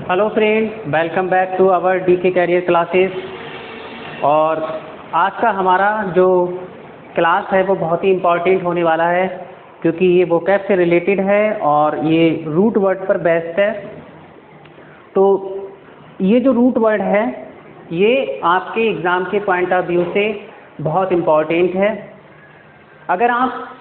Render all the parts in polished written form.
Hello friend, welcome back to our DK career classes. और आज का हमारा जो क्लास है वो बहुत ही इम्पॉर्टेंट होने वाला है, क्योंकि ये वोकैब से रिलेटेड है और ये रूट वर्ड पर बेस्ड है। तो ये जो रूट वर्ड है ये आपके एग्ज़ाम के पॉइंट ऑफ व्यू से बहुत इम्पॉर्टेंट है। अगर आप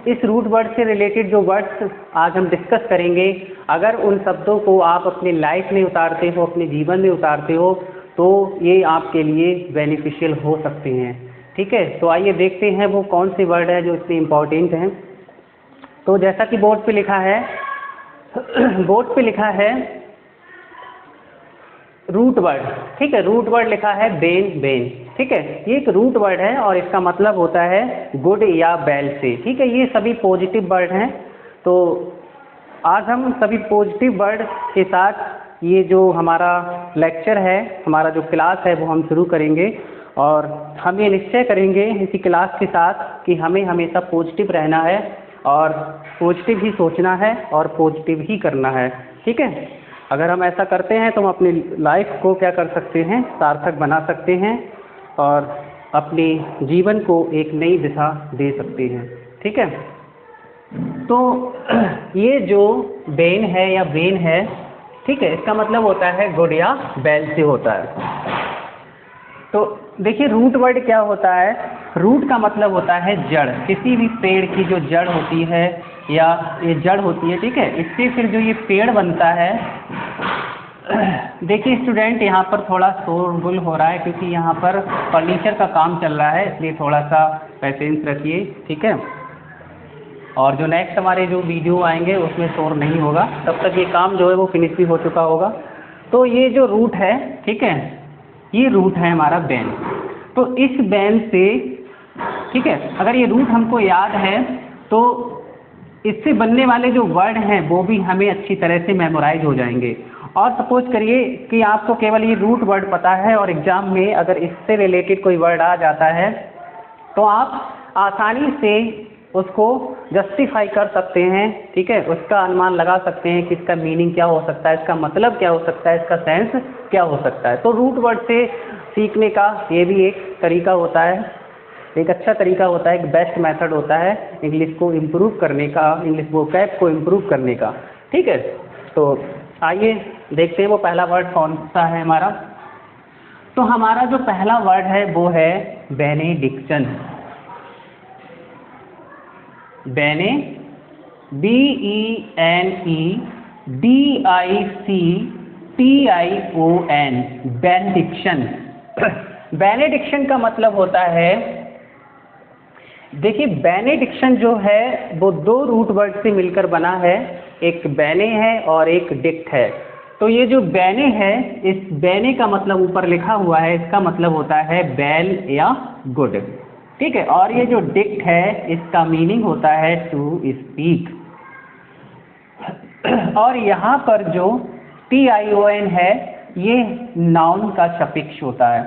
इस रूट वर्ड से रिलेटेड जो वर्ड्स आज हम डिस्कस करेंगे, अगर उन शब्दों को आप अपनी लाइफ में उतारते हो, अपने जीवन में उतारते हो, तो ये आपके लिए बेनिफिशियल हो सकते हैं। ठीक है, तो आइए देखते हैं वो कौन से वर्ड है जो इतने इम्पॉर्टेंट हैं। तो जैसा कि बोर्ड पे लिखा है बोर्ड पे लिखा है रूट वर्ड। ठीक है, रूट वर्ड लिखा है बेन। ठीक है, ये एक रूट वर्ड है और इसका मतलब होता है गुड या बैड से। ठीक है, ये सभी पॉजिटिव वर्ड हैं। तो आज हम सभी पॉजिटिव वर्ड के साथ ये जो हमारा लेक्चर है, हमारा जो क्लास है वो हम शुरू करेंगे। और हम ये निश्चय करेंगे इसी क्लास के साथ कि हमें हमेशा पॉजिटिव रहना है और पॉजिटिव ही सोचना है और पॉजिटिव ही करना है। ठीक है, अगर हम ऐसा करते हैं तो हम अपनी लाइफ को क्या कर सकते हैं, सार्थक बना सकते हैं और अपने जीवन को एक नई दिशा दे सकते हैं। ठीक है, तो ये जो बेन है या वेन है, ठीक है, इसका मतलब होता है गुड या बैड से होता है। तो देखिए रूट वर्ड क्या होता है। रूट का मतलब होता है जड़, किसी भी पेड़ की जो जड़ होती है या ये जड़ होती है। ठीक है, इससे फिर जो ये पेड़ बनता है। देखिए स्टूडेंट, यहाँ पर थोड़ा शोरगुल हो रहा है क्योंकि यहाँ पर फर्नीचर का काम चल रहा है, इसलिए थोड़ा सा पेशेंस रखिए। ठीक है, और जो नेक्स्ट हमारे जो वीडियो आएंगे उसमें शोर नहीं होगा, तब तक ये काम जो है वो फिनिश भी हो चुका होगा। तो ये जो रूट है, ठीक है, ये रूट है हमारा बेन। तो इस बेन से, ठीक है, अगर ये रूट हमको याद है तो इससे बनने वाले जो वर्ड हैं वो भी हमें अच्छी तरह से मेमोराइज हो जाएंगे। और सपोज करिए कि आपको केवल ये रूट वर्ड पता है और एग्जाम में अगर इससे रिलेटेड कोई वर्ड आ जाता है तो आप आसानी से उसको जस्टिफाई कर सकते हैं। ठीक है, उसका अनुमान लगा सकते हैं कि इसका मीनिंग क्या हो सकता है, इसका मतलब क्या हो सकता है, इसका सेंस क्या हो सकता है। तो रूट वर्ड से सीखने का ये भी एक तरीका होता है, एक अच्छा तरीका होता है, एक बेस्ट मेथड होता है इंग्लिश को इम्प्रूव करने का, इंग्लिश वोकैब को इम्प्रूव करने का। ठीक है, तो आइए देखते हैं वो पहला वर्ड कौन सा है हमारा। तो हमारा जो पहला वर्ड है वो है बेनेडिक्शन। बेने, BENEDICTION, बेनेडिक्शन। बेनेडिक्शन का मतलब होता है, देखिए बेनेडिक्शन जो है वो दो रूट वर्ड से मिलकर बना है, एक बेने है और एक डिक्ट है। तो ये जो बेने है, इस बेने का मतलब ऊपर लिखा हुआ है, इसका मतलब होता है बैल या गुड। ठीक है, और ये जो डिक्ट है इसका मीनिंग होता है टू स्पीक। और यहाँ पर जो TION है ये नाउन का सफिक्स होता है।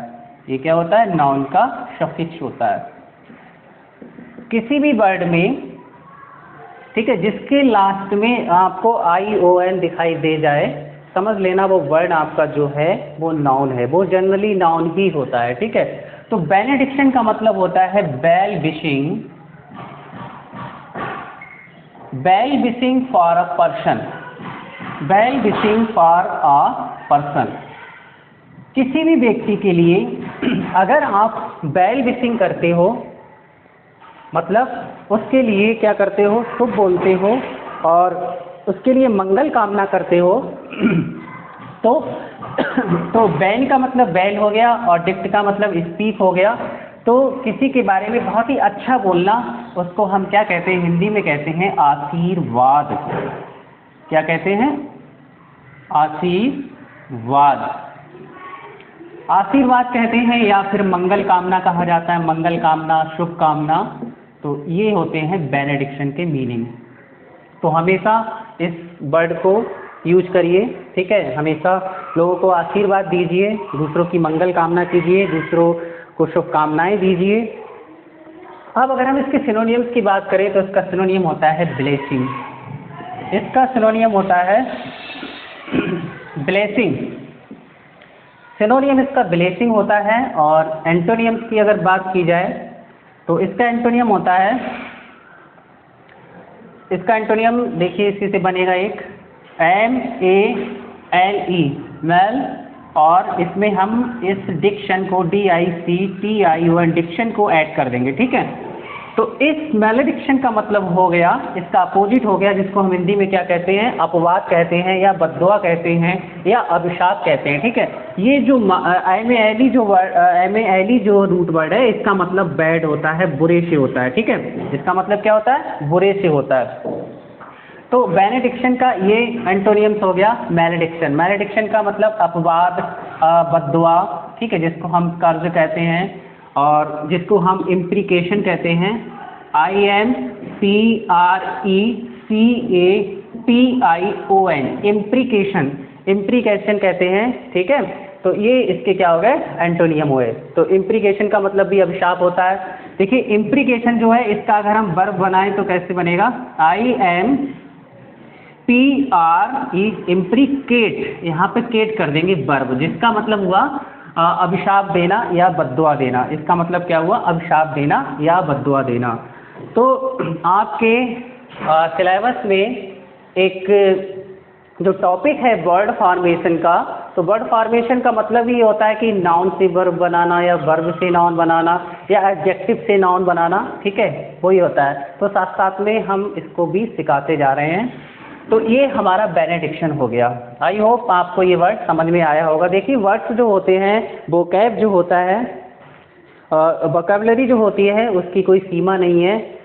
ये क्या होता है, नाउन का सफिक्स होता है किसी भी वर्ड में। ठीक है, जिसके लास्ट में आपको ION दिखाई दे जाए, समझ लेना वो वर्ड आपका जो है वो नाउन है, वो जनरली नाउन ही होता है। ठीक है, तो बेनेडिक्शन का मतलब होता है well wishing for a person, well wishing for a person. किसी भी व्यक्ति के लिए अगर आप वेल विशिंग करते हो, मतलब उसके लिए क्या करते हो, शुभ बोलते हो और उसके लिए मंगल कामना करते हो, तो बैन का मतलब बैल हो गया और डिक्ट का मतलब स्पीक हो गया। तो किसी के बारे में बहुत ही अच्छा बोलना, उसको हम क्या कहते हैं, हिंदी में कहते हैं आशीर्वाद। क्या कहते हैं, आशीर्वाद। आशीर्वाद कहते हैं या फिर मंगल कामना कहा जाता है, मंगल कामना, शुभ कामना। तो ये होते हैं बेनेडिक्शन के मीनिंग। तो हमेशा इस वर्ड को यूज करिए। ठीक है, हमेशा लोगों को आशीर्वाद दीजिए, दूसरों की मंगल कामना कीजिए, दूसरों को शुभकामनाएं दीजिए। अब अगर हम इसके सिनोनियम्स की बात करें तो इसका सिनोनियम होता है ब्लेसिंग। इसका सिनोनियम होता है ब्लेसिंग, सिनोनियम इसका ब्लेसिंग होता है। और एंटोनियम्स की अगर बात की जाए तो इसका एंटोनियम होता है, इसका एंटोनियम देखिए इसी से बनेगा एक MALE मेल, और इसमें हम इस डिक्शन को DICTION डिक्शन को ऐड कर देंगे, ठीक है। तो इस मैलेडिक्शन का मतलब हो गया, इसका अपोजिट हो गया, जिसको हम हिंदी में क्या कहते हैं, अपवाद कहते हैं या बद्दुआ कहते हैं या अभिशाप कहते हैं, ठीक है। ये जो MALE जो रूट वर्ड है, इसका मतलब बैड होता है, बुरे से होता है, ठीक है। इसका मतलब क्या होता है, बुरे से होता है। तो बेनेडिक्शन का ये एंटोनियम्स हो गया मैलेडिक्शन। मैलेडिक्शन का मतलब अपवाद, बद्दुआ, ठीक है, जिसको हम कर्ज कहते हैं और जिसको हम इम्प्रीकेशन कहते हैं, IMPRECAPION, इम्प्रीकेशन, इम्प्रीकेशन कहते हैं, ठीक है। तो ये इसके क्या हो गए, एंटोनियम हुए। तो इम्प्रीकेशन का मतलब भी अभिशाप होता है। देखिए इम्प्रीकेशन जो है, इसका अगर हम वर्ब बनाएं तो कैसे बनेगा, IMPRE, इम्प्रीकेट, यहाँ पे केट कर देंगे वर्ब, जिसका मतलब हुआ अभिशाप देना या बद्दुआ देना। इसका मतलब क्या हुआ, अभिशाप देना या बद्दुआ देना। तो आपके सिलेबस में एक जो टॉपिक है वर्ड फॉर्मेशन का, तो वर्ड फॉर्मेशन का मतलब ये होता है कि नाउन से वर्ब बनाना या वर्ब से नाउन बनाना या एडजेक्टिव से नाउन बनाना, ठीक है, वही होता है। तो साथ साथ में हम इसको भी सिखाते जा रहे हैं। तो ये हमारा बेनेडिक्शन हो गया। आई होप आपको ये वर्ड समझ में आया होगा। देखिए वर्ड्स जो होते हैं, वोकैब जो होता है, वोकैबुलरी जो होती है, उसकी कोई सीमा नहीं है।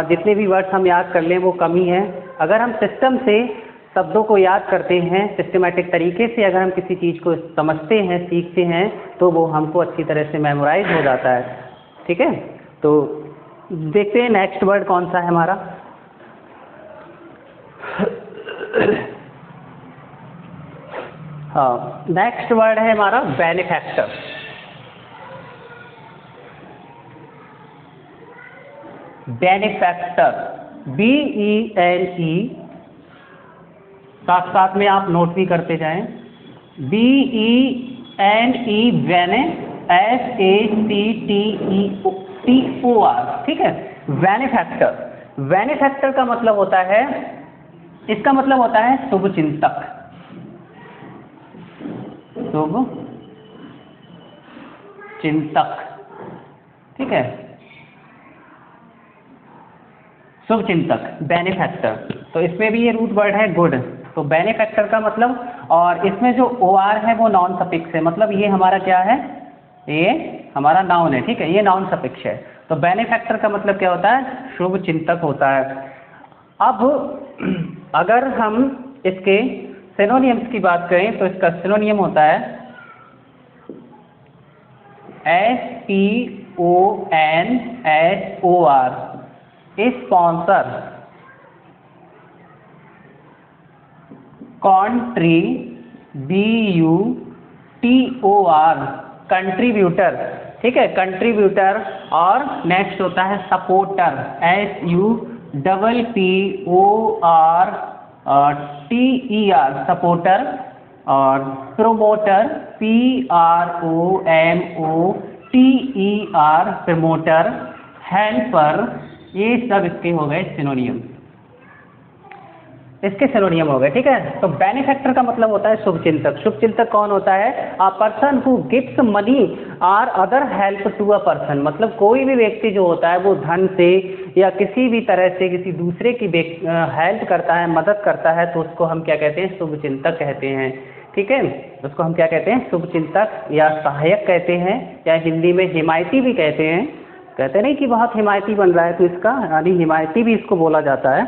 जितने भी वर्ड्स हम याद कर लें वो कम ही है। अगर हम सिस्टम से शब्दों को याद करते हैं, सिस्टमेटिक तरीके से अगर हम किसी चीज़ को समझते हैं, सीखते हैं, तो वो हमको अच्छी तरह से मेमोराइज हो जाता है, ठीक है। तो देखते हैं नेक्स्ट वर्ड कौन सा है हमारा। हाँ, नेक्स्ट वर्ड है हमारा बेनिफैक्टर। बेनिफैक्टर, BENE, साथ साथ में आप नोट भी करते जाएं, BENE, वेने, FACTEOR, ठीक है। बेनिफैक्टर, बेनिफैक्टर का मतलब होता है, इसका मतलब होता है शुभ चिंतक, शुभ चिंतक, ठीक है, शुभ चिंतक, बेनिफैक्टर। तो इसमें भी ये रूट वर्ड है गुड। तो बेनिफैक्टर का मतलब, और इसमें जो OR है वो नॉन सफिक्स है, मतलब ये हमारा क्या है, ये हमारा नाउन है, ठीक है, ये नाउन सफिक्स है। तो बेनिफैक्टर का मतलब क्या होता है, शुभ चिंतक होता है। अब अगर हम इसके सिनोनियम्स की बात करें तो इसका सिनोनियम होता है SPONSOR, स्पॉन्सर, कंट्रीब्यूटर, कंट्रीब्यूटर, ठीक है, कंट्रीब्यूटर। और नेक्स्ट होता है सपोर्टर, SUPPORTER, सपोर्टर। और प्रोमोटर, PROMOTER, प्रमोटर। हेल्पर, ये सब इसके हो गए सिनोनियम, इसके सिनोनियम हो गए, ठीक है। तो बेनिफैक्टर का मतलब होता है शुभचिंतक। शुभचिंतक कौन होता है, a person who gives money और other help to a person, मतलब कोई भी व्यक्ति जो होता है वो धन से या किसी भी तरह से किसी दूसरे की हेल्प करता है, मदद करता है, तो उसको हम क्या कहते हैं, शुभचिंतक कहते हैं, ठीक है। उसको हम क्या कहते हैं, शुभचिंतक या सहायक कहते हैं, या हिंदी में हिमायती भी कहते हैं। कहते नहीं कि बहुत हिमायती बन रहा है, तो इसका यानी हिमायती भी इसको बोला जाता है।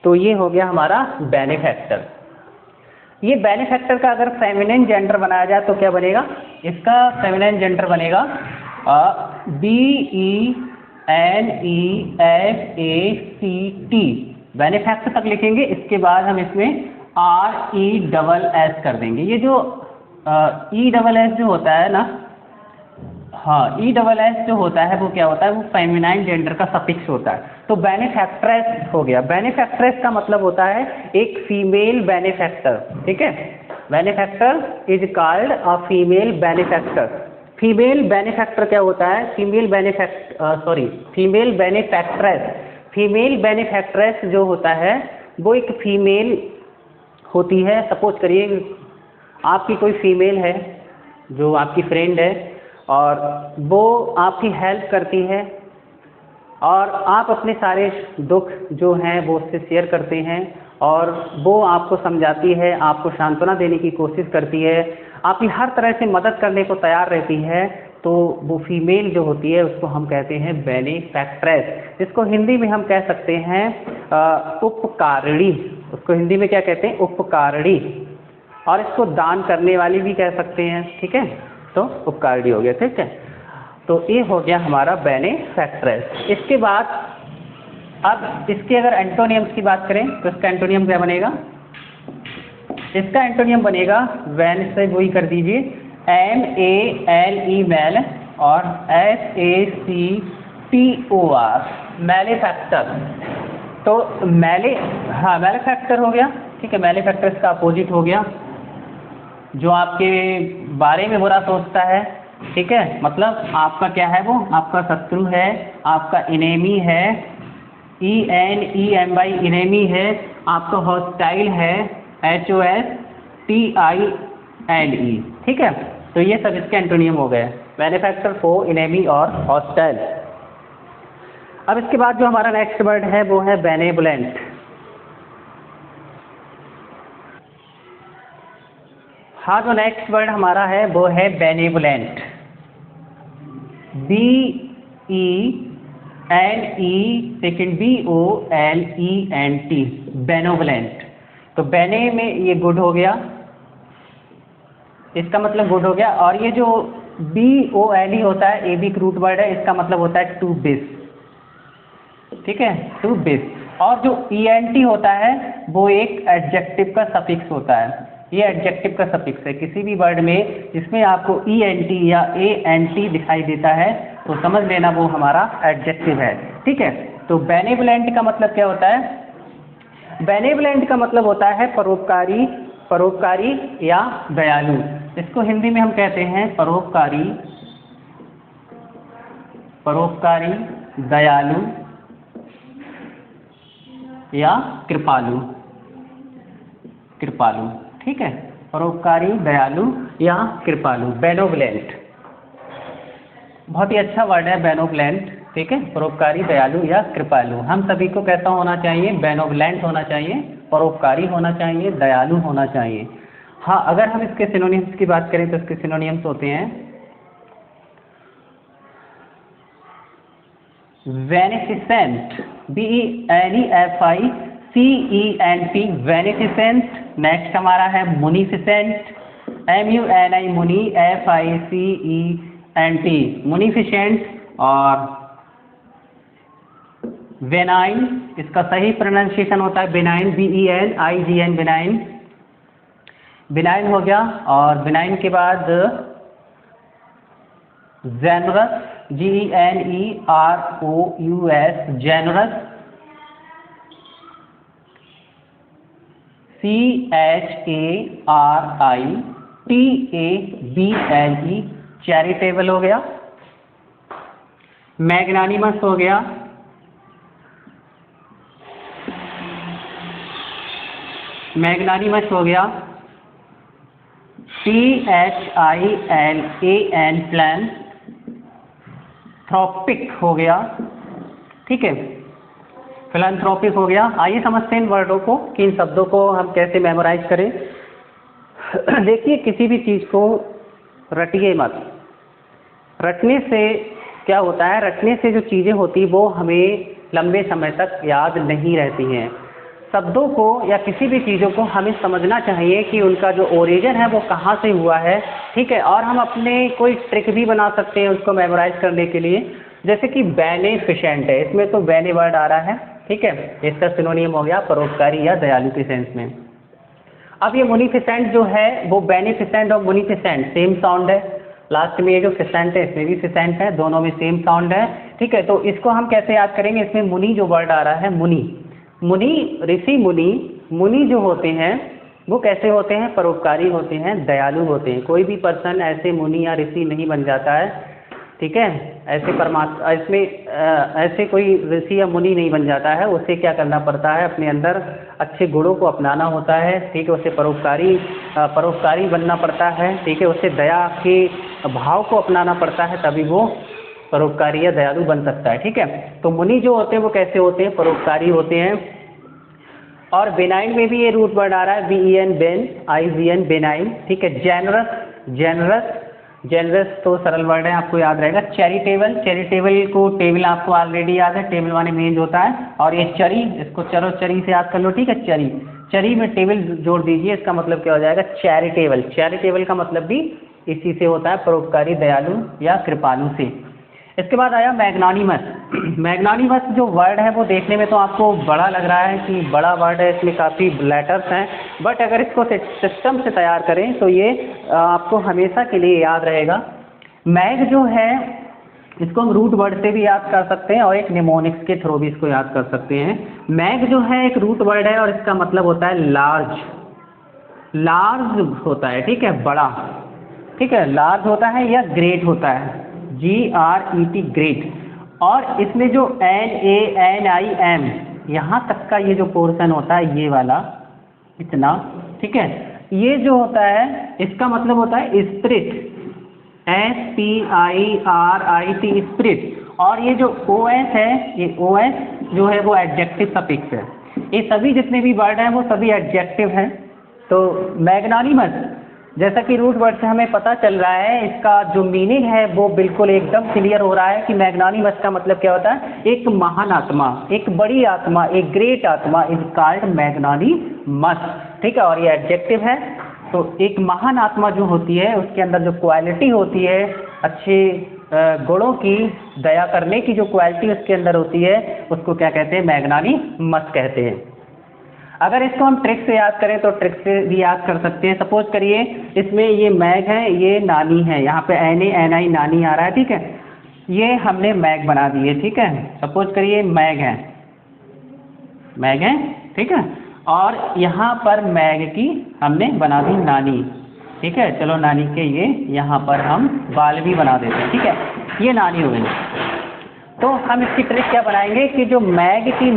तो ये हो गया हमारा बेनिफैक्टर। ये बेनिफैक्टर का अगर फेमिनिन जेंडर बनाया जाए तो क्या बनेगा, इसका फेमिनिन जेंडर बनेगा BENEFACT, बेनिफैक्ट तक लिखेंगे, इसके बाद हम इसमें RESS कर देंगे। ये जो ESS जो होता है ना, हाँ, ESS जो होता है वो क्या होता है, वो फेमिनाइन जेंडर का सफिक्स होता है। तो बेनिफैक्ट्रेस हो गया। बेनिफैक्ट्रेस का मतलब होता है एक फीमेल बेनिफैक्टर, ठीक है। Benefactor is called a female benefactor. Female benefactor क्या होता है? फीमेल बेनिफैक्ट्रेस। फीमेल बेनिफैक्ट्रेस जो होता है वो एक फीमेल होती है। सपोज करिए आपकी कोई फीमेल है जो आपकी फ्रेंड है और वो आपकी हेल्प करती है और आप अपने सारे दुख जो हैं वो उससे शेयर करते हैं और वो आपको समझाती है, आपको सांत्वना देने की कोशिश करती है, आपकी हर तरह से मदद करने को तैयार रहती है, तो वो फीमेल जो होती है उसको हम कहते हैं बेनिफैक्ट्रेस। इसको हिंदी में हम कह सकते हैं उपकारिणी। उसको हिंदी में क्या कहते हैं? उपकारिणी। और इसको दान करने वाली भी कह सकते हैं। ठीक है, तो उपकारिणी हो गया। ठीक है, तो ये हो गया हमारा बेनिफैक्ट्रेस। इसके बाद अब इसके अगर एंटोनियम्स की बात करें तो इसका एंटोनियम क्या बनेगा? इसका एंटोनियम बनेगा वैन से वही कर दीजिए MALE मैल और SACTOR मैलेफैक्टर। तो मैलेफैक्टर हो गया। ठीक है, मैलेफैक्टर का अपोजिट हो गया जो आपके बारे में बुरा सोचता है। ठीक है, मतलब आपका क्या है? वो आपका शत्रु है, आपका इनेमी है, ENEMY इनेमी है, आपका हॉस्टाइल है, HOSTILE। ठीक है, तो ये सब इसके एंटोनियम हो गए, बेनिफैक्टर, फो, इनेमी और हॉस्टाइल। अब इसके बाद जो हमारा नेक्स्ट वर्ड है वो है बेनेवोलेंट। हाँ, जो नेक्स्ट वर्ड हमारा है वो है benevolent. BENE second BOLENT, benevolent. तो बेने में ये गुड हो गया, इसका मतलब गुड हो गया। और ये जो BOLE होता है, AB रूट वर्ड है, इसका मतलब होता है टू बिस। ठीक है, टू बिस। और जो ENT होता है वो एक एडजेक्टिव का सफिक्स होता है। ये एडजेक्टिव का सफिक्स है। किसी भी वर्ड में जिसमें आपको ENT या ANT दिखाई देता है तो समझ लेना वो हमारा एडजेक्टिव है। ठीक है, तो बेनेवोलेंट का मतलब क्या होता है? बेनेवोलेंट का मतलब होता है परोपकारी, परोपकारी या दयालु। इसको हिंदी में हम कहते हैं परोपकारी, परोपकारी, दयालु या कृपालु, कृपालु। ठीक है, परोपकारी, दयालु या कृपालु, बेनेवोलेंट। बहुत ही अच्छा वर्ड है बेनेवोलेंट। ठीक है, परोपकारी, दयालु या कृपालु। हम सभी को कैसा होना चाहिए? बेनेवोलेंट होना चाहिए, परोपकारी होना चाहिए, दयालु होना चाहिए। हाँ, अगर हम इसके सिनोनिम्स की बात करें तो इसके सिनोनिम्स होते हैं बेनिफिसेंट, BENEFICENT, बेनिफिसेंट। नेक्स्ट हमारा है मुनीफिसेंट, MUNI, मुनी, FICENT, मुनीफिसेंट। और बेनाइन, इसका सही प्रोनाउंसिएशन होता है बेनाइन, BENIGN, बेनाइन, बेनाइन हो गया। और बेनाइन के बाद generous, GENEROUS, generous, CHARITABLE, charitable हो गया। मैग्नानिमस हो गया, मैग्नानिमस हो गया। PHILAN, plan. थ्रोपिक हो गया। ठीक है, फिलैंथ्रोपिक हो गया। आइए समझते हैं इन वर्डों को कि इन शब्दों को हम कैसे मेमोराइज करें। देखिए, किसी भी चीज़ को रटिए मत। रटने से क्या होता है? रटने से जो चीज़ें होती वो हमें लंबे समय तक याद नहीं रहती हैं। शब्दों को या किसी भी चीज़ों को हमें समझना चाहिए कि उनका जो ओरिजिन है वो कहाँ से हुआ है। ठीक है, और हम अपने कोई ट्रिक भी बना सकते हैं उसको मेमोराइज करने के लिए। जैसे कि बेनिफिसेंट है, इसमें तो बेने वर्ड आ रहा है। ठीक है, इसका सिनोनियम हो गया परोपकारी या दयालु के सेंस में। अब ये मुनीफिसेंट जो है वो बेनिफिसेंट और मुनीफिसेंट सेम साउंड है। लास्ट में ये जो फिसेंट है इसमें भी फिसेंट है, दोनों में सेम साउंड है। ठीक है, तो इसको हम कैसे याद करेंगे? इसमें मुनी जो वर्ड आ रहा है, मुनी, मुनि, ऋषि मुनि। मुनि जो होते हैं वो कैसे होते हैं? परोपकारी होते हैं, दयालु होते हैं। कोई भी पर्सन ऐसे मुनि या ऋषि नहीं बन जाता है, ठीक है, ऐसे परमात्मा इसमें ऐसे कोई ऋषि या मुनि नहीं बन जाता है। उसे क्या करना पड़ता है? अपने अंदर अच्छे गुणों को अपनाना होता है, ठीक है, उसे परोपकारी बनना पड़ता है, ठीक है, उसे दया के भाव को अपनाना पड़ता है, तभी वो परोपकारी या दयालु बन सकता है, ठीक है। तो मुनि जो होते हैं वो कैसे होते हैं? परोपकारी होते हैं। और बेनाइन में भी ये रूट वर्ड आ रहा है, BEN बेन, IGN बेनाइन, ठीक है। जेनरस तो सरल वर्ड है, आपको याद रहेगा। चैरिटेबल को टेबल आपको ऑलरेडी याद है, टेबल माने मेज होता है। और ये चरी, इसको चरी से याद कर लो, ठीक है। चरी में टेबल जोड़ दीजिए, इसका मतलब क्या हो जाएगा? चैरिटेबल का मतलब भी इसी से होता है, परोपकारी, दयालु या कृपालु से। इसके बाद आया मैग्नानिमस जो वर्ड है वो देखने में तो आपको बड़ा लग रहा है कि बड़ा वर्ड है, इसमें काफ़ी लेटर्स हैं, बट अगर इसको सिस्टम से तैयार करें तो ये आपको हमेशा के लिए याद रहेगा। मैग जो है इसको हम रूट वर्ड से भी याद कर सकते हैं और एक निमोनिक्स के थ्रू भी इसको याद कर सकते हैं। मैग जो है एक रूट वर्ड है और इसका मतलब होता है लार्ज होता है, ठीक है, बड़ा, ठीक है, लार्ज होता है या ग्रेट होता है, GRET ग्रेट। और इसमें जो NANIM यहाँ तक का ये जो पोर्शन होता है, ये वाला इतना, ठीक है, ये जो होता है इसका मतलब होता है स्पिरिट, SPIRIT स्पिरिट। और ये जो OS है, ये OS जो है वो एडजेक्टिव सफिक्स है। ये सभी जितने भी वर्ड हैं वो सभी एडजेक्टिव हैं। तो मैग्नानिमस जैसा कि रूट वर्ड से हमें पता चल रहा है, इसका जो मीनिंग है वो बिल्कुल एकदम क्लियर हो रहा है कि मैग्नानिमस का मतलब क्या होता है? एक महान आत्मा, एक बड़ी आत्मा, एक ग्रेट आत्मा इज कॉल्ड मैग्नानिमस, ठीक है। और ये एडजेक्टिव है। तो एक महान आत्मा जो होती है उसके अंदर जो क्वालिटी होती है अच्छे गुणों की, दया करने की जो क्वालिटी उसके अंदर होती है, उसको क्या कहते हैं? मैग्नानिमस कहते हैं। अगर इसको हम ट्रिक से याद करें तो ट्रिक से भी याद कर सकते हैं। सपोज करिए इसमें ये मैग है, ये नानी है, यहाँ पे NANI नानी आ रहा है, ठीक है, ये हमने मैग बना दिए, ठीक है। सपोज करिए मैग है, ठीक है, और यहाँ पर मैग की हमने बना दी नानी, ठीक है। चलो नानी के ये यहाँ पर हम बाल भी बना देते हैं, ठीक है, ये नानी हो गई। तो हम इसकी ट्रिक क्या बनाएंगे कि जो मैग की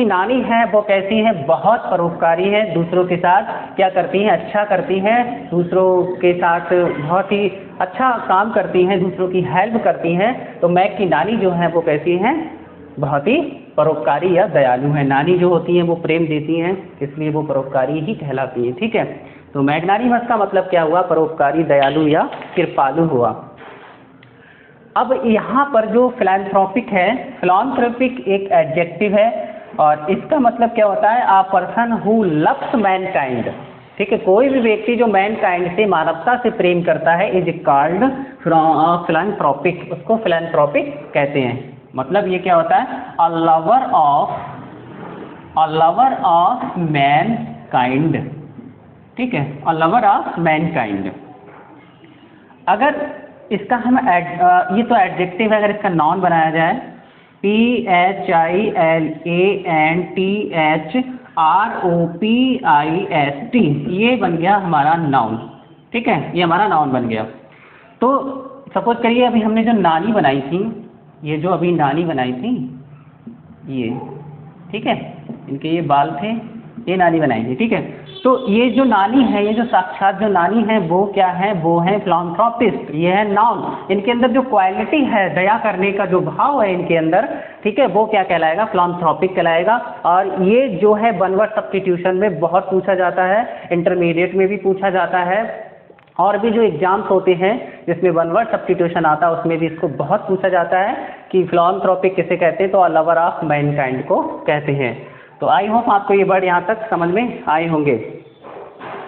नानी है वो कैसी है? बहुत परोपकारी है, दूसरों के साथ क्या करती हैं? अच्छा करती हैं, दूसरों के साथ बहुत ही अच्छा काम करती हैं, दूसरों की हेल्प करती हैं। तो मैग की नानी जो है वो कैसी हैं? बहुत ही परोपकारी या दयालु है। नानी जो होती हैं वो प्रेम देती हैं, इसलिए वो परोपकारी ही कहलाती हैं, ठीक है। तो मैग्नानिमस का मतलब क्या हुआ? परोपकारी, दयालु या कृपालु हुआ। अब यहाँ पर जो फिलैंथ्रोपिक है, फिलैंथ्रोपिक एक एडजेक्टिव है और इसका मतलब क्या होता है? A person who loves Mankind, ठीक है, कोई भी व्यक्ति जो मैनकाइंड से, मानवता से प्रेम करता है, इज कॉल्ड फिलैंथ्रोपिक, उसको फिलैंथ्रोपिक कहते हैं। मतलब ये क्या होता है? अ लवर ऑफ मैनकाइंड, ठीक है, अ लवर ऑफ मैनकाइंड। अगर इसका हम ये तो एडजेक्टिव है, अगर इसका नाउन बनाया जाए, PHILANTHROPIST, ये बन गया हमारा नाउन, ठीक है, ये हमारा नाउन बन गया। तो सपोज करिए अभी हमने जो नानी बनाई थी, ये जो अभी नानी बनाई थी, ये, ठीक है, इनके ये बाल थे, ये नानी बनाई थी, ठीक है। तो ये जो नानी है, ये जो साक्षात जो नानी है वो क्या है? वो है फिलैंथ्रोपिस्ट, ये है नाउन। इनके अंदर जो क्वालिटी है, दया करने का जो भाव है इनके अंदर, ठीक है, वो क्या कहलाएगा? फिलैंथ्रोपिक कहलाएगा। और ये जो है वन वर्ड सब्स्टिट्यूशन में बहुत पूछा जाता है, इंटरमीडिएट में भी पूछा जाता है, और भी जो एग्जाम्स होते हैं जिसमें वन वर्ड सब्स्टिट्यूशन आता है उसमें भी इसको बहुत पूछा जाता है कि फिलैंथ्रोपिक किसे कहते हैं? तो अ लवर ऑफ मैनकाइंड को कहते हैं। तो आई होप आपको ये वर्ड यहाँ तक समझ में आए होंगे।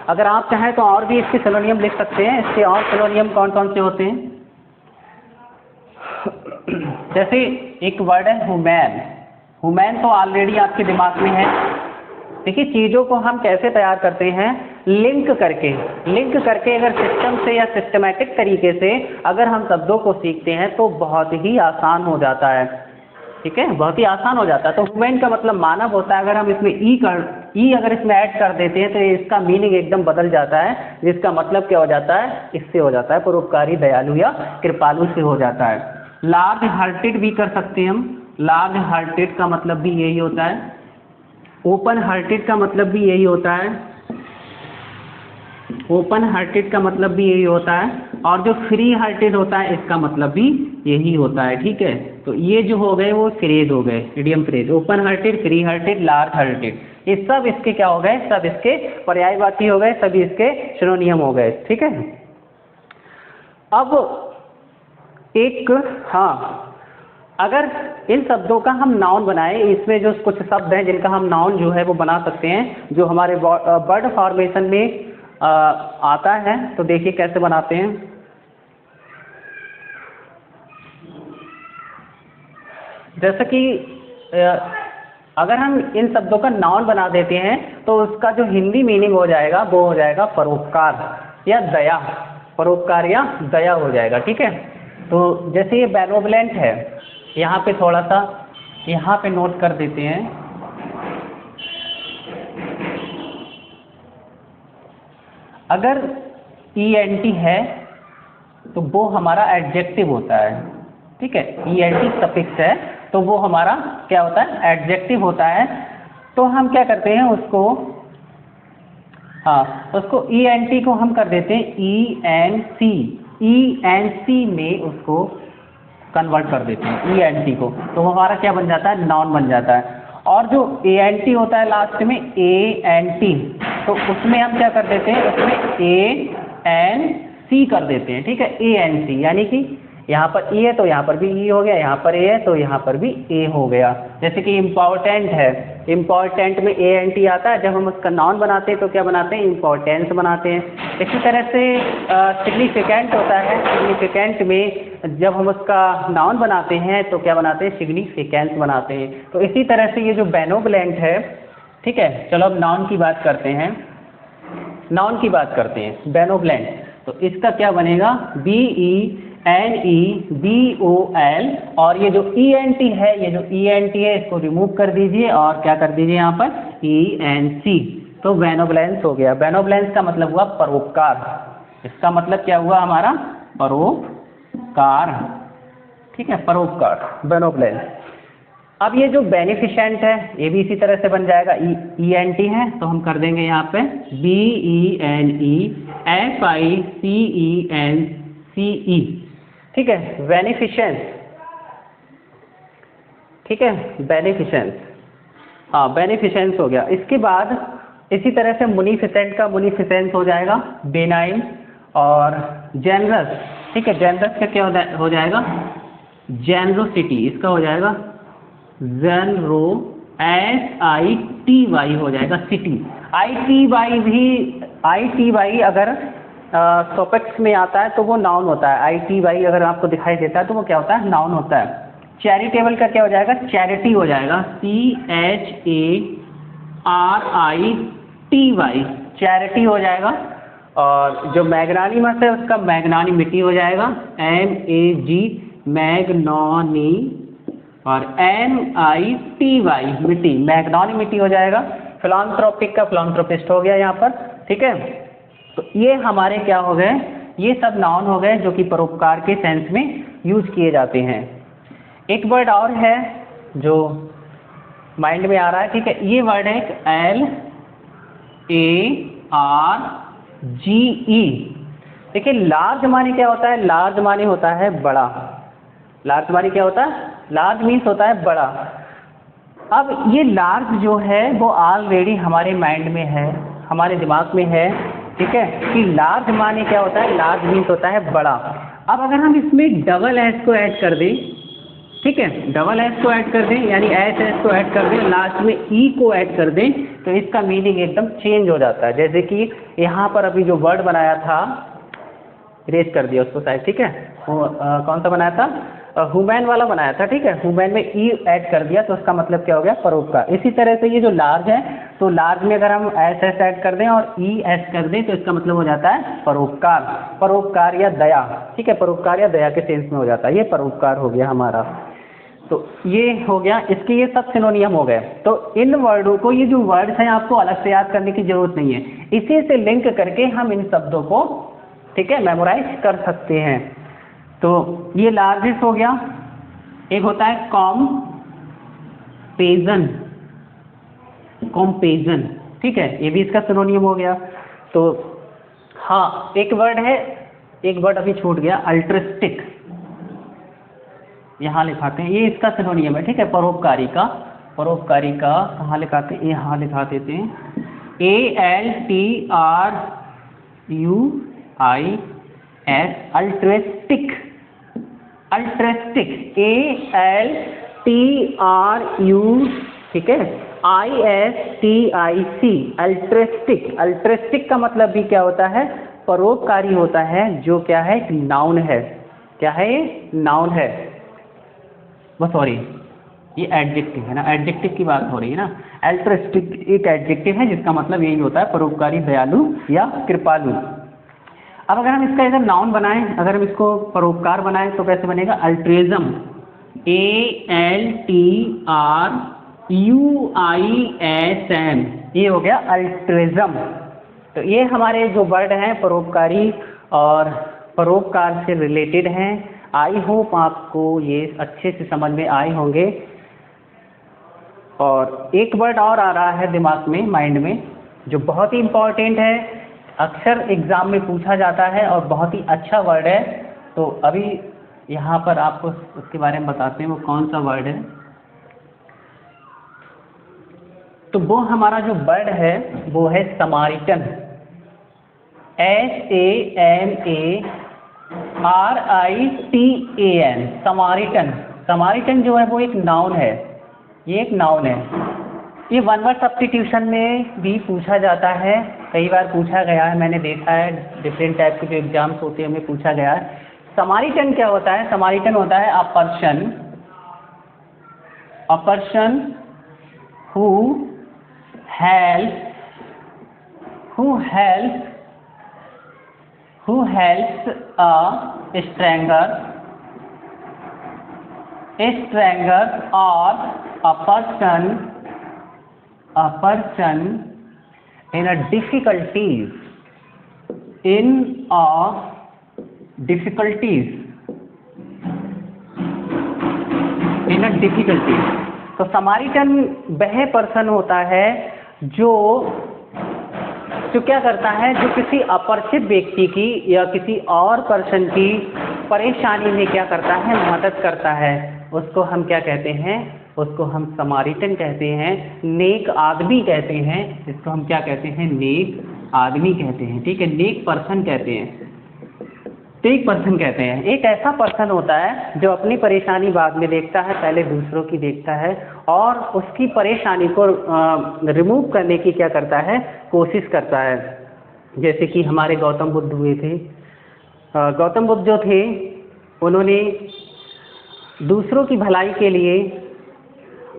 अगर आप चाहें तो और भी इसके सिनोनियम लिख सकते हैं। इसके और सिनोनियम कौन कौन से होते हैं? जैसे एक वर्ड है ह्यूमैन तो ऑलरेडी आपके दिमाग में है। देखिए चीज़ों को हम कैसे तैयार करते हैं? लिंक करके अगर सिस्टम से या सिस्टमैटिक तरीके से अगर हम शब्दों को सीखते हैं तो बहुत ही आसान हो जाता है, ठीक है, बहुत ही आसान हो जाता है। तो ह्यूमैन का मतलब मानव होता है। अगर हम इसमें ई अगर इसमें ऐड कर देते हैं तो इसका मीनिंग एकदम बदल जाता है, जिसका मतलब क्या हो जाता है, इससे हो जाता है परोपकारी, दयालु या कृपालु से हो जाता है। लार्ज हार्टेड भी कर सकते हैं हम, लार्ज हार्टेड का मतलब भी यही होता है। ओपन हार्टेड का मतलब भी यही होता है, ओपन हार्टेड का मतलब भी यही होता है। और जो फ्री हार्टेड होता है इसका मतलब भी यही होता है, ठीक है। तो ये जो हो गए वो फ्रेज हो गए, idiom phrase, open hearted, free hearted, large hearted, ये सब इसके क्या हो गए, सब इसके पर्यायवाची हो गए, सभी इसके सिनोनियम हो गए, ठीक है। अब एक, हाँ, अगर इन शब्दों का हम नाउन बनाएं, इसमें जो कुछ शब्द हैं जिनका हम नाउन जो है वो बना सकते हैं, जो हमारे वर्ड फॉर्मेशन में आता है, तो देखिए कैसे बनाते हैं। जैसे कि अगर हम इन शब्दों का नाउन बना देते हैं तो उसका जो हिंदी मीनिंग हो जाएगा वो हो जाएगा परोपकार या दया, परोपकार या दया हो जाएगा, ठीक है। तो जैसे ये बेनोवलेंट है, यहाँ पे थोड़ा सा यहाँ पे नोट कर देते हैं। अगर ENT है तो वो हमारा एडजेक्टिव होता है, ठीक है। ENT सफिक्स है तो वो हमारा क्या होता है, एडजेक्टिव होता है। तो हम क्या करते हैं उसको, हाँ, उसको ENT को हम कर देते हैं ENC में उसको कन्वर्ट कर देते हैं ENT को, तो वो हमारा क्या बन जाता है, नाउन बन जाता है। और जो ANT होता है लास्ट में ANT, तो उसमें हम क्या कर देते हैं, उसमें ANC कर देते हैं, ठीक है, ANC, यानी कि यहाँ पर E है तो यहाँ पर भी E हो गया, यहाँ पर A है तो यहाँ पर भी A हो गया। जैसे कि इम्पॉर्टेंट है, इम्पॉर्टेंट में ANT आता है, जब हम उसका नाउन बनाते हैं तो क्या बनाते हैं, इम्पॉर्टेंस बनाते हैं। इसी तरह से सिग्निफिकेंट होता है, सिग्निफिकेंट में जब हम उसका नाउन बनाते हैं तो क्या बनाते हैं, सिग्निफिकेंस बनाते हैं। तो इसी तरह से ये जो बेनोवलेंट है, ठीक है। चलो अब नाउन की बात करते हैं, नाउन की बात करते हैं, बेनोवलेंट। तो इसका क्या बनेगा, BENEBOL, और ये जो ENT है, ये जो ENT है इसको रिमूव कर दीजिए और क्या कर दीजिए यहाँ पर ENC, तो बेनोवलेंस हो गया। बेनोवलेंस का मतलब हुआ परोपकार, इसका मतलब क्या हुआ हमारा, परोपकार, ठीक है, परोपकार, बेनोवलेंस। अब ये जो बेनिफिशेंट है ये भी इसी तरह से बन जाएगा, ENT है तो हम कर देंगे यहाँ पे BENEFICENCE, ठीक है, बेनिफिशेंस, ठीक है, बेनिफिशेंस, हाँ, बेनिफिशेंस हो गया। इसके बाद इसी तरह से मुनीफिसेंट का मुनीफिसेंस हो जाएगा, बेनाइन, और जेनरस, ठीक है, जेनरस का क्या हो जाएगा, जेनरोसिटी, इसका हो जाएगा जेनरो, SITY हो जाएगा, सिटी। ITY अगर सफिक्स में आता है तो वो नाउन होता है, ITY अगर आपको दिखाई देता है तो वो क्या होता है, नाउन होता है। चैरिटेबल का क्या हो जाएगा, चैरिटी हो जाएगा, CHARITY, चैरिटी हो जाएगा। और जो मैग्नानिमस है उसका मैग्नानिमिटी हो जाएगा, MAG, मैग्नोनी, और MITY, मिटी, मैग्नोनिमिटी हो जाएगा। फिलांथ्रोपिक का फिलांथ्रोपिस्ट हो गया यहाँ पर, ठीक है। तो ये हमारे क्या हो गए, ये सब नाउन हो गए जो कि परोपकार के सेंस में यूज किए जाते हैं। एक वर्ड और है जो माइंड में आ रहा है, ठीक है, ये वर्ड है LARGE। देखिए लार्ज माने क्या होता है, लार्ज माने होता है बड़ा, लार्ज माने क्या होता है, लार्ज मीन्स होता है बड़ा। अब ये लार्ज जो है वो ऑलरेडी हमारे माइंड में है, हमारे दिमाग में है, ठीक है, कि लार्ज माने क्या होता है, लार्ज मीन्स होता है बड़ा। अब अगर हम इसमें डबल एस को ऐड कर दें, ठीक है, डबल एस को ऐड कर दें, यानी एस को ऐड कर दें, लास्ट में ई को ऐड कर दें, तो इसका मीनिंग एकदम चेंज हो जाता है। जैसे कि यहाँ पर अभी जो वर्ड बनाया था, इरेज कर दिया उसको शायद, ठीक है, कौन सा बनाया था, ह्यूमन वाला बनाया था, ठीक है, ह्यूमन में ई ऐड कर दिया तो उसका मतलब क्या हो गया, परोपकार। इसी तरह से ये जो लार्ज है, तो लार्ज में अगर हम एस ऐड कर दें और ई एस कर दें तो इसका मतलब हो जाता है परोपकार, परोपकार या दया, ठीक है, परोपकार या दया के सेंस में हो जाता है, ये परोपकार हो गया हमारा। तो ये हो गया, इसके ये सब सिनोनियम हो गए। तो इन वर्डों को, ये जो वर्ड्स हैं आपको अलग से याद करने की जरूरत नहीं है, इसी से लिंक करके हम इन शब्दों को, ठीक है, मेमोराइज कर सकते हैं। तो ये लार्जेस्ट हो गया। एक होता है कॉम्पेजन, कॉम्पेजन, ठीक है, ये भी इसका सिनोनियम हो गया। तो हाँ, एक वर्ड है, एक वर्ड अभी छूट गया, अल्ट्रिस्टिक, यहाँ लिखाते हैं, ये इसका सिनोनियम है, ठीक है, परोपकारी का, परोपकारी का कहाँ लिखाते हैं, यहाँ लिखा देते हैं, ALTRUIS, अल्ट्रिस्टिक, अल्ट्रिस्टिक, ALTRU, ठीक है, ISTIC, अल्ट्रिस्टिक। अल्ट्रिस्टिक का मतलब भी क्या होता है, परोपकारी होता है, जो क्या है, एक नाउन है। क्या है ये, नाउन है, वो सॉरी ये एडजेक्टिव है ना, एडजेक्टिव की बात हो रही है ना। अल्ट्रिस्टिक एक एडजेक्टिव है जिसका मतलब यही होता है, परोपकारी, दयालु या कृपालु। अब अगर हम इसका इधर नाउन बनाएं, अगर हम इसको परोपकार बनाएं तो कैसे बनेगा, अल्ट्रिज्म, ALTRUISM, ये हो गया अल्ट्रिज्म। तो ये हमारे जो वर्ड हैं परोपकारी और परोपकार से रिलेटेड हैं। आई होप आपको ये अच्छे से समझ में आए होंगे। और एक वर्ड और आ रहा है दिमाग में, माइंड में, जो बहुत ही इम्पोर्टेंट है, अक्सर एग्जाम में पूछा जाता है और बहुत ही अच्छा वर्ड है। तो अभी यहाँ पर आपको उसके बारे में बताते हैं वो कौन सा वर्ड है। तो वो हमारा जो वर्ड है वो है समारिटन, SAMARITAN, समारिटन। समारिटन जो है वो एक नाउन है, ये एक नाउन है। ये वन वर्ड सब्स्टिट्यूशन में भी पूछा जाता है, कई बार पूछा गया है, मैंने देखा है डिफरेंट टाइप के जो एग्जाम्स होते हैं उनमें पूछा गया है। समारिटन क्या होता है, समारिटन होता है a person who helps a stranger or a person in a difficulties, तो समारिटन वह पर्सन होता है जो क्या करता है, जो किसी अपरिचित व्यक्ति की या किसी और पर्सन की परेशानी में क्या करता है, मदद करता है। उसको हम क्या कहते हैं, उसको हम समारिटन कहते हैं, नेक आदमी कहते हैं, इसको हम क्या कहते हैं, नेक आदमी कहते हैं, ठीक है, नेक पर्सन कहते हैं, नेक पर्सन कहते हैं। एक ऐसा पर्सन होता है जो अपनी परेशानी बाद में देखता है, पहले दूसरों की देखता है और उसकी परेशानी को रिमूव करने की क्या करता है, कोशिश करता है। जैसे कि हमारे गौतम बुद्ध हुए थे, गौतम बुद्ध जो थे उन्होंने दूसरों की भलाई के लिए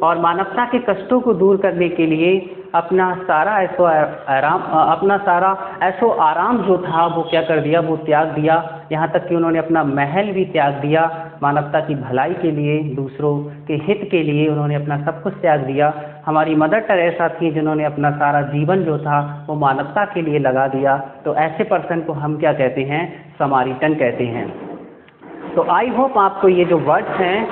और मानवता के कष्टों को दूर करने के लिए अपना सारा ऐशो आराम जो था वो क्या कर दिया, वो त्याग दिया। यहाँ तक कि उन्होंने अपना महल भी त्याग दिया, मानवता की भलाई के लिए, दूसरों के हित के लिए उन्होंने अपना सब कुछ त्याग दिया। हमारी मदर टेरेसा थी जिन्होंने अपना सारा जीवन जो था वो मानवता के लिए लगा दिया। तो ऐसे पर्सन को हम क्या कहते हैं, समारिटन कहते हैं। तो आई होप आपको ये जो वर्ड्स हैं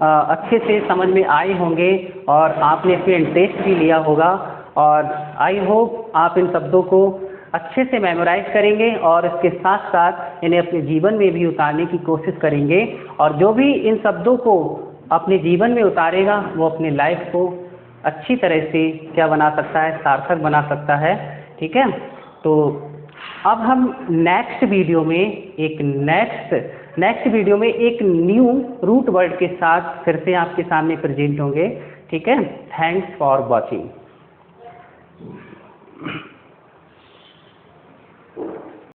अच्छे से समझ में आए होंगे और आपने इसमें इंटरेस्ट भी लिया होगा। और आई होप आप इन शब्दों को अच्छे से मेमोराइज करेंगे और इसके साथ साथ इन्हें अपने जीवन में भी उतारने की कोशिश करेंगे। और जो भी इन शब्दों को अपने जीवन में उतारेगा वो अपने लाइफ को अच्छी तरह से क्या बना सकता है, सार्थक बना सकता है, ठीक है। तो अब हम नेक्स्ट वीडियो में एक न्यू रूट वर्ड के साथ फिर से आपके सामने प्रेजेंट होंगे, ठीक है। Thanks for watching.